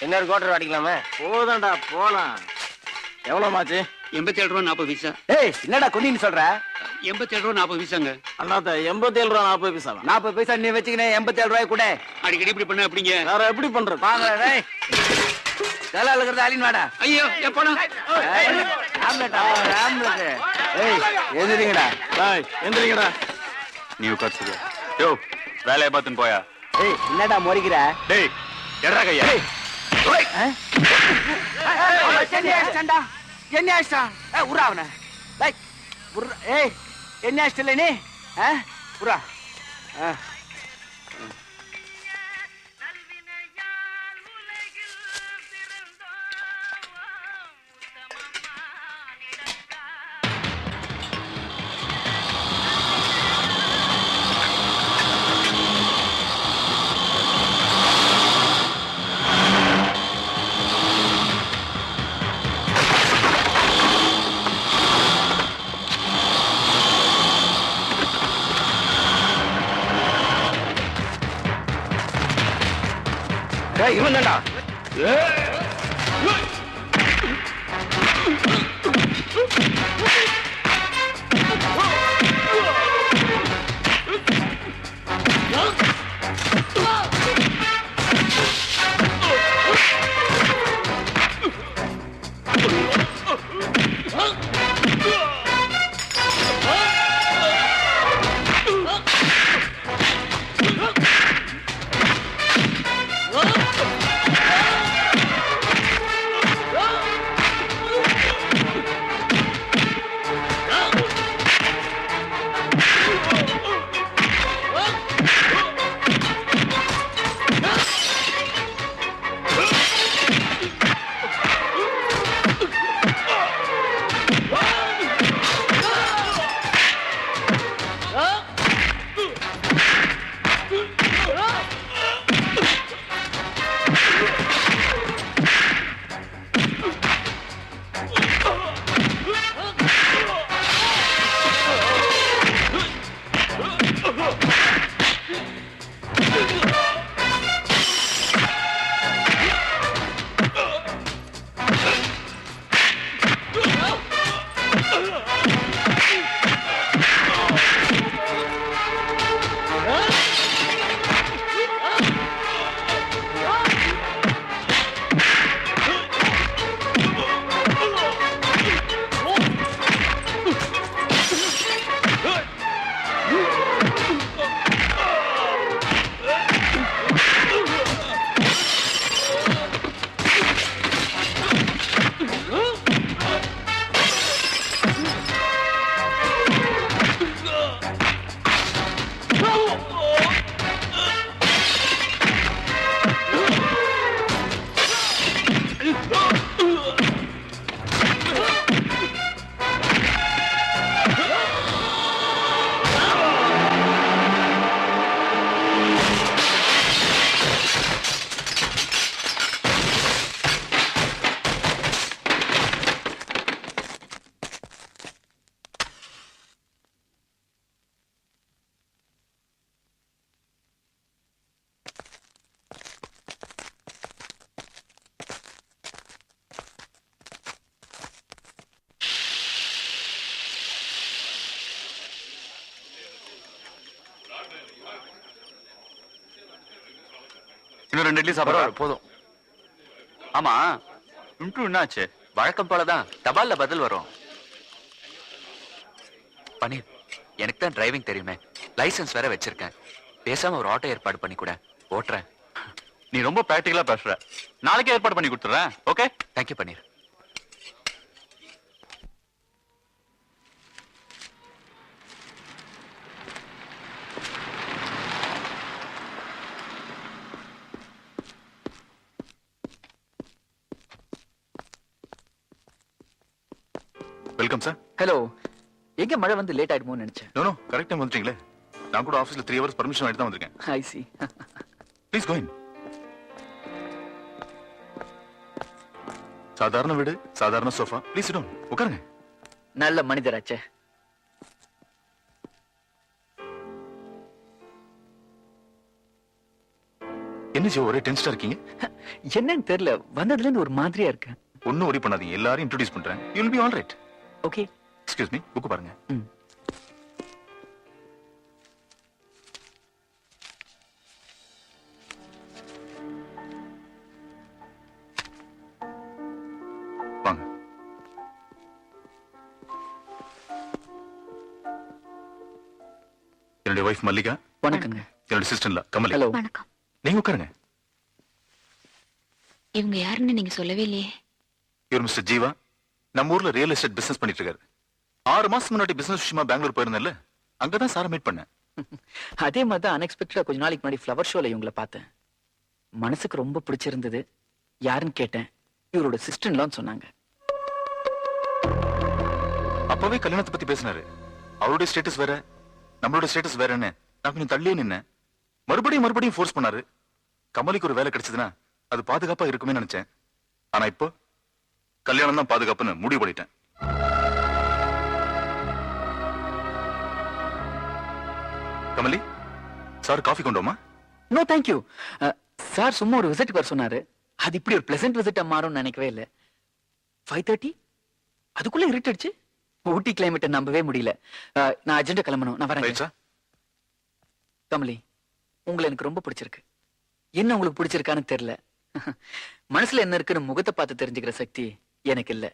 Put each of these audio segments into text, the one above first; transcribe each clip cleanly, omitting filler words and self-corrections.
இன்னொரு கோட்டர் அடிக்கலாமே? போதாண்டா போலாம். எவ்வளவு மாச்சு? 87 ரூபா 40 பைசா. ஏய் என்னடா குந்தின்னு சொல்ற? 87 ரூபா 40 பைசாங்க. அண்ணாத்த 87 ரூபா 40 பைசா. 40 பைசா நீ வச்சுக்கினே 87 ரூபாய் கூட. அடிக்கடி இப்படி பண்ண அப்படிங்க. வேற எப்படி பண்றது? வாங்க டேய். தல அழுகிறது அலின் வாடா. ஐயோ எப்போனா? Omelette omelette. ஏய் எந்திரிங்கடா. டேய் எந்திரிங்கடா. நீ உட்கார்ந்து. யோ வேலைய பாத்துன்னு போயா. ஏய் என்னடா மொறிக்கிற? டேய் எட்ரா கையா. ஓய். என்ன ஆச்சா? ஏய் உரா அவன. டேய் உரா. ஏய் என்ன ஆச்சல நீ? உரா. டேய் இவன் தான்டா. இன்னும் 2 இட்லி சாப்பிடுறா போதும். ஆமா இன்ட்ரூ என்னாச்சு? வழக்கம் போலதான் தபால்ல பதில் வரும். பன்னீர், எனக்கு தான் டிரைவிங் தெரியுமே, லைசன்ஸ் வேற வச்சிருக்கேன். பேசாம ஒரு ஆட்டோ ஏற்பாடு பண்ணி கூட ஓட்டுறேன். நீ ரொம்ப பிராக்டிகலா பேசுற. நாளைக்கே ஏற்பாடு பண்ணி கொடுத்துறேன். Okay thank you Panneer. Welcome sir. Hello. எங்க மழை வந்து லேட் ஆயிடுமோன்னு நினைச்சேன். நோ கரெக்ட் டைம் வந்துட்டீங்களே. நான் கூட ஆபீஸ்ல 3 hours பர்மிஷன் வாங்கிட்டு தான் வந்திருக்கேன். I see. Please go in. சாதாரண வீடு, சாதாரண சோஃபா. Please sit down. உட்காருங்க. நல்ல மனிதராச்சே. என்ன ஜோ ஒரே டென்ஷனா இருக்கீங்க? என்னன்னு தெரியல, வந்ததுல இருந்து ஒரு மாதிரியா இருக்கு. ஒன்னும் worry பண்ணாதீங்க, எல்லாரும் இன்ட்ரோடியூஸ் பண்றேன். You will be all right. Okay. Excuse me, book பாருங்க. வாங்க. என்னுடைய வைஃப் மல்லிகா, வணக்கங்க. என்னோட சிஸ்டர்ல கமலி. ஹலோ. வணக்கம். நீங்க உட்காருங்க. இவங்க யாருன்னு நீங்க சொல்லவே இல்லையே. இவர் மிஸ்டர் ஜீவா, நம்ம ஊர்ல ரியல் எஸ்டேட் பிசினஸ் பண்ணிட்டு இருக்காரு. 6 மாசம் முன்னாடி பிசினஸ் விஷயமா பெங்களூர் போயிருந்தேன்ல, அங்கதான் சாரை மீட் பண்ணேன். அதே மாதிரி தான் அன்எக்ஸ்பெக்டடா கொஞ்ச நாளைக்கு முன்னாடி ஃப்ளவர் ஷோல இவங்களை பார்த்தேன். மனசுக்கு ரொம்ப பிடிச்சிருந்தது. யாருன்னு கேட்டேன். இவரோட சிஸ்டர்லான்னு சொன்னாங்க. அப்பவே கல்யாணத்தை பத்தி பேசினாரு. அவருடைய ஸ்டேட்டஸ் வேற, நம்மளோட ஸ்டேட்டஸ் வேறன்னு நான் கொஞ்சம் தள்ளியே நின்னேன். மறுபடியும் ஃபோர்ஸ் பண்ணாரு. கமலிக்கு ஒரு வேலை கிடைச்சதுன்னா அது பாதுகாப்பா இருக்குமே நினைச்சேன். ஆனா இப்போ கல்யாணம் தான் பாதுகாப்புன்னு முடிவு பண்ணிட்டேன். கமலி, சார் காஃபி கொண்டோமா? No thank you. சார் சும்மா ஒரு விசிட்டுக்கு வர சொன்னாரு. அது இப்படி ஒரு பிளசன்ட் விசிட்டா மாறும்னு நினைக்கவே இல்லை. 5:30 அதுக்குள்ள இருட்டுச்சு. ஊட்டி கிளைமேட்டை நம்பவே முடியல. நான் அர்ஜென்ட்டா கிளம்பணும். நான் வரேன். Right sir. கமலி, உங்களை எனக்கு ரொம்ப பிடிச்சிருக்கு. என்ன உங்களுக்கு பிடிச்சிருக்கான்னு தெரியல. மனசுல என்ன இருக்குன்னு முகத்தை பார்த்து தெரிஞ்சுக்கிற சக்தி எனக்கு இல்ல.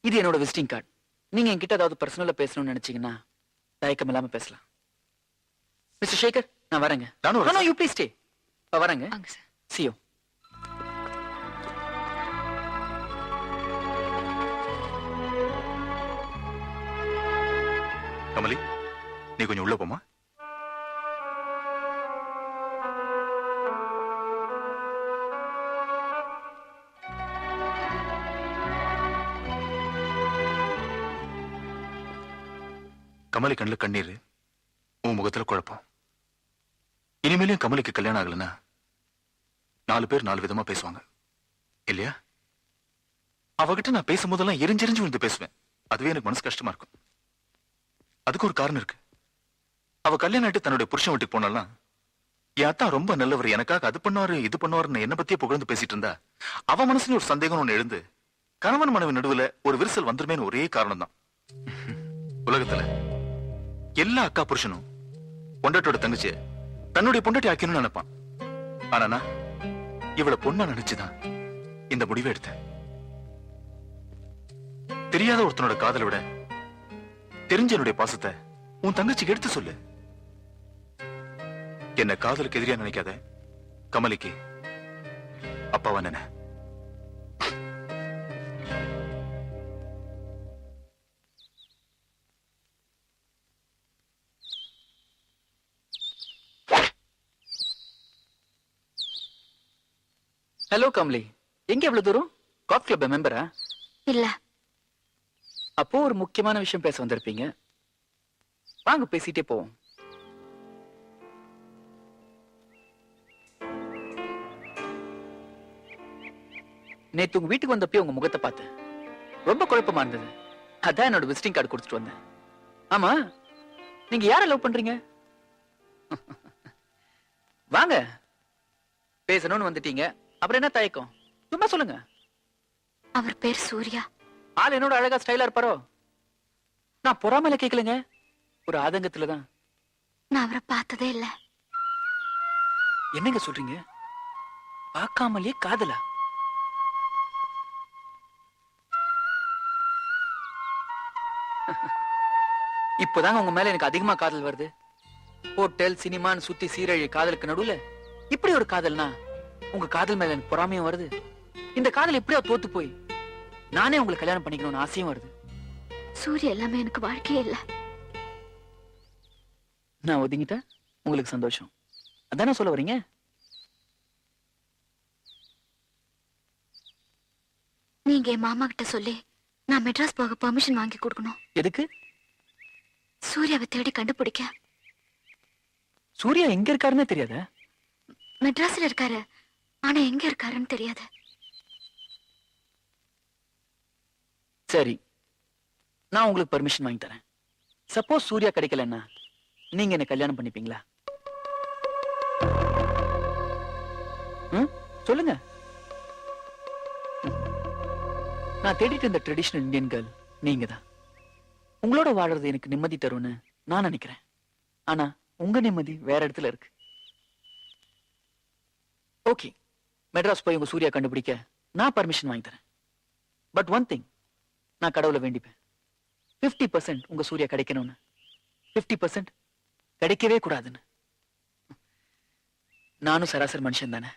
இது என்னோட விசிட்டிங் கார்டு. நீங்க என்கிட்ட ஏதாவது பர்சனலா பேசணும்னு நினைச்சீங்கன்னா தயக்கம் இல்லாம பேசலாம். மிஸ்டர் சேகர், நான் வரேங்க. நானும் வரேன். You please stay. வரேங்க. வாங்க சார். See you. கமலி, நீ கொஞ்சம் உள்ள போமா. கமலி கண்ணுல கண்ணீர், உன் முகத்துல குழப்பம். இனிமேலும் கமலிக்கு கல்யாணம் ஆகலன்னா 4 பேர் 4 விதமா பேசுவாங்க இல்லையா? அவகிட்ட நான் பேசும்போதெல்லாம் எரிஞ்செரிஞ்சு விழுந்து பேசுவேன். அதுவே எனக்கு மனசு கஷ்டமா இருக்கும். அதுக்கு ஒரு காரணம் இருக்கு. அவ கல்யாணம் ஆயிட்டு தன்னுடைய புருஷன் வீட்டுக்கு போனாலாம், என் அத்தா ரொம்ப நல்லவர், எனக்காக அது பண்ணுவாரு இது பண்ணுவாருன்னு என்ன பத்தியே புகழ்ந்து பேசிட்டு இருந்தா, அவ மனசுல ஒரு சந்தேகம் ஒண்ணு எழுந்து கணவன் மனைவி நடுவுல ஒரு விரிசல் வந்துருமேன்னு ஒரே காரணம் தான். உலகத்துல எல்லா அக்கா புருஷனும் பொண்டாட்டியோட தங்கச்சிய தன்னுடைய பொண்டாட்டி ஆக்கணும்னு நினைப்பான். ஆனா நான் இவளை பொண்ணா நினைச்சுதான் இந்த முடிவை எடுத்தேன். தெரியாத ஒருத்தனோட காதலை விட தெரிஞ்ச என்னுடைய பாசத்தை உன் தங்கச்சிக்கு எடுத்து சொல்லு. என்ன காதலுக்கு எதிரியா நினைக்காத. கமலிக்கு அப்பாவா நினை. ஹலோ கமலி, எங்க எவ்வளவு தூரம்? காஃப் கிளப் மெம்பரா? இல்ல. அப்போ ஒரு முக்கியமான விஷயம் பேச வந்திருப்பீங்க. வாங்க பேசிட்டே போவோம். நேத்து உங்க வீட்டுக்கு வந்தப்போ உங்க முகத்தை பார்த்தேன். ரொம்ப குழப்பமா இருந்தது. அதான் என்னோட விசிட்டிங் கார்டு கொடுத்துட்டு வந்தேன். ஆமா, நீங்க யார லவ் பண்றீங்க? வாங்க, பேசணும்னு வந்துட்டீங்க. அப்புறம் என்ன தயக்கம்? சும்மா சொல்லுங்க. அவர் பேர் சூர்யா. ஆள் என்னோட அழகா ஸ்டைலா இருப்பாரோ? நான் பொறாமல கேட்கலங்க, ஒரு ஆதங்கத்துலதான். நான் அவரை பார்த்ததே இல்ல. என்னங்க சொல்றீங்க? பார்க்காமலே காதலா? இப்போதாங்க உங்க மேல எனக்கு அதிகமா காதல் வருது. ஹோட்டல் சினிமான்னு சுத்தி சீரழி காதலுக்கு நடுவுல இப்படி ஒரு காதல்னா உங்க காதல் மேல எனக்கு பொறாமையும் வருது. இந்த காதல் எப்படியா தோத்து போய் நானே உங்களை கல்யாணம் பண்ணிக்கணும்னு ஆசையும் வருது. சூர்யா எல்லாமே எனக்கு வாழ்க்கையே இல்ல. நான் ஒதுங்கிட்டா உங்களுக்கு சந்தோஷம், அதானே சொல்ல வரீங்க? நீங்க என் மாமா கிட்ட சொல்லி நான் மெட்ராஸ் போக பெர்மிஷன் வாங்கி கொடுக்கணும். எதுக்கு? சூர்யாவை தேடி கண்டுபிடிக்க. சூர்யா எங்க இருக்காருன்னே தெரியாத? மெட்ராஸ்ல இருக்காரு, ஆனா எங்க இருக்காருன்னு தெரியாது. சரி, நான் உங்களுக்கு பெர்மிஷன் வாங்கி தரேன். சப்போஸ் சூர்யா கிடைக்கலன்னா நீங்க என்ன கல்யாணம் பண்ணிப்பீங்களா? சொல்லுங்க. நான் தேடிட்டு இருந்த ட்ரெடிஷனல் இந்தியன் கேர்ள் நீங்க தான். உங்களோட வாழறது எனக்கு நிம்மதி தரும்னு நான் நினைக்கிறேன். ஆனா உங்க நிம்மதி வேற இடத்துல இருக்கு. ஓகே, மெட்ராஸ் போய் உங்க சூர்யா கண்டுபிடிக்க நான் பர்மிஷன் வாங்கி தரேன். பட் ஒன் திங், நான் கடவுளை வேண்டிப்பேன். 50% உங்க சூர்யா கிடைக்கணும்னு, 50% கிடைக்கவே கூடாதுன்னு. நானும் சராசரி மனுஷன் தானே.